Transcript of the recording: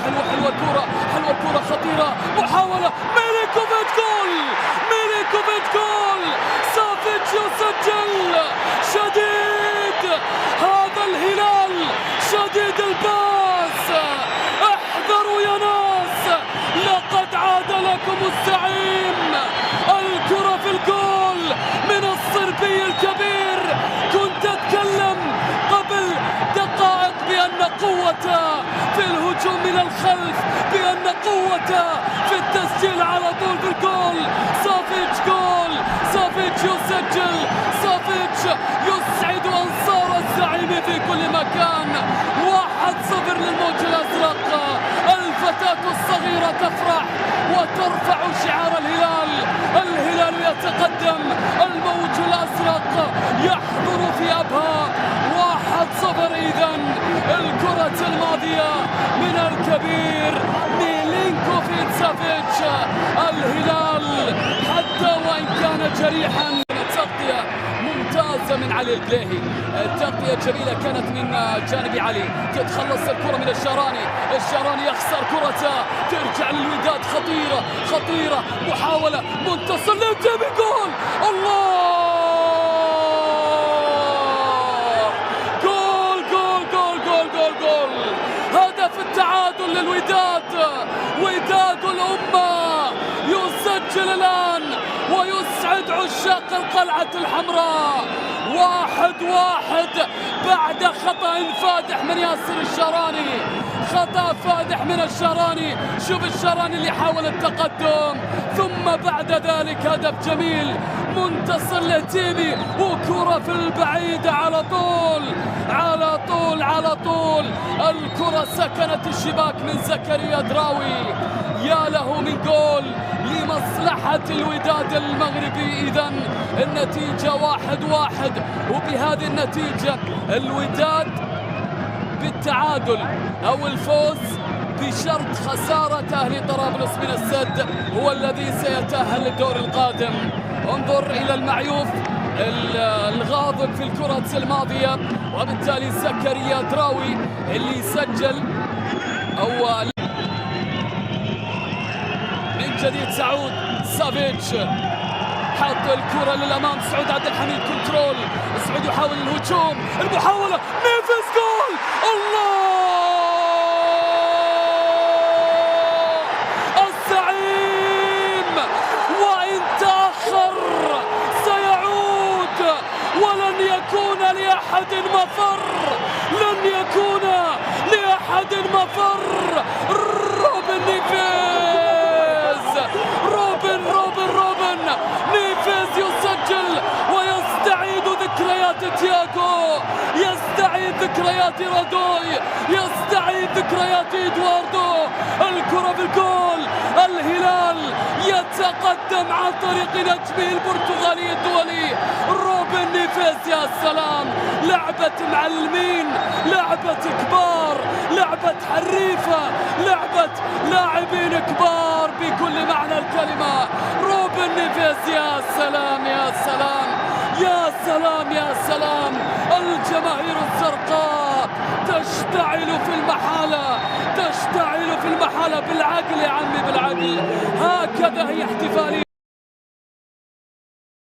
حلوة الكرة، حلوة الكرة خطيرة، محاولة ميليكوفيتش جول، ميليكوفيتش جول، سافيتش يسجل. شديد هذا الهلال، شديد الباس، احذروا يا ناس، لقد عاد لكم الزعيم. الكرة في الجول من الصربي الكبير. كنت أتكلم قبل دقائق بأن قوة في الهجوم من الخلف، بأن قوة في التسجيل على طول في الجول. سافيتش جول، سافيتش يسجل، سافيتش يسعد أنصار الزعيم في كل مكان. 1-0 للموج الأزرق. الفتاة الصغيرة تفرح وترفع شعار الهلال. الهلال يتقدم، الموج الأزرق يحضر في أبها. 1-0 إذن. الكرة الماضية من الكبير ميلينكوفيتش سافيتش. الهلال حتى وإن كان جريحا. تغطية ممتازة من علي القليهي، تغطية جميلة كانت من جانب علي. تتخلص الكرة من الشاراني، الشاراني يخسر كرته، ترجع للوداد. خطيرة خطيرة، محاولة منتصر للجيم. جول، الله، جول جول جول جول جول جول. هدف التعادل للوداد، وداد الأمة يسجل الآن ويسعد عشاق القلعة الحمراء. 1-1 بعد خطأ فادح من ياسر الشاراني، خطأ فادح من الشاراني. شوف الشاراني اللي حاول التقدم، ثم بعد ذلك هدف جميل منتصر لتيمي، وكرة في البعيدة على طول على طول على طول. الكرة سكنت الشباك من زكريا دراوي. يا له من جول لمصلحة الوداد المغربي. إذن النتيجة 1-1، وبهذه النتيجة الوداد بالتعادل أو الفوز بشرط خسارة أهلي طرابلس من السد هو الذي سيتأهل للدور القادم. انظر إلى المعيوف الغاضب في الكرة الماضية، وبالتالي زكريا دراوي اللي سجل أول. من جديد سعود سافيتش حط الكرة للأمام. سعود عبد الحميد كنترول، سعود يحاول الهجوم، المحاولة نيفيز. جول، الله، الزعيم وإن تأخر سيعود، ولن يكون لأحد مفر، لن يكون لأحد مفر. روبن نيفيز، روبن نيفيز يسجل ويستعيد ذكريات تياغو، يستعيد ذكريات رادوي، يستعيد ذكريات إدواردو. الكرة بالجول. الهلال يتقدم عن طريق نجمه البرتغالي الدولي روبن نيفيز. يا سلام، لعبة معلمين، لعبة كبار، لعبة حريفة، لعبة لاعبين كبار بكل معنى الكلمة. روبن نيفيز، يا سلام يا سلام يا سلام يا سلام. الجماهير الزرقاء تشتعل في المحالة، تشتعل في المحالة. بالعقل يا عمي، بالعقل. هكذا هي احتفالية.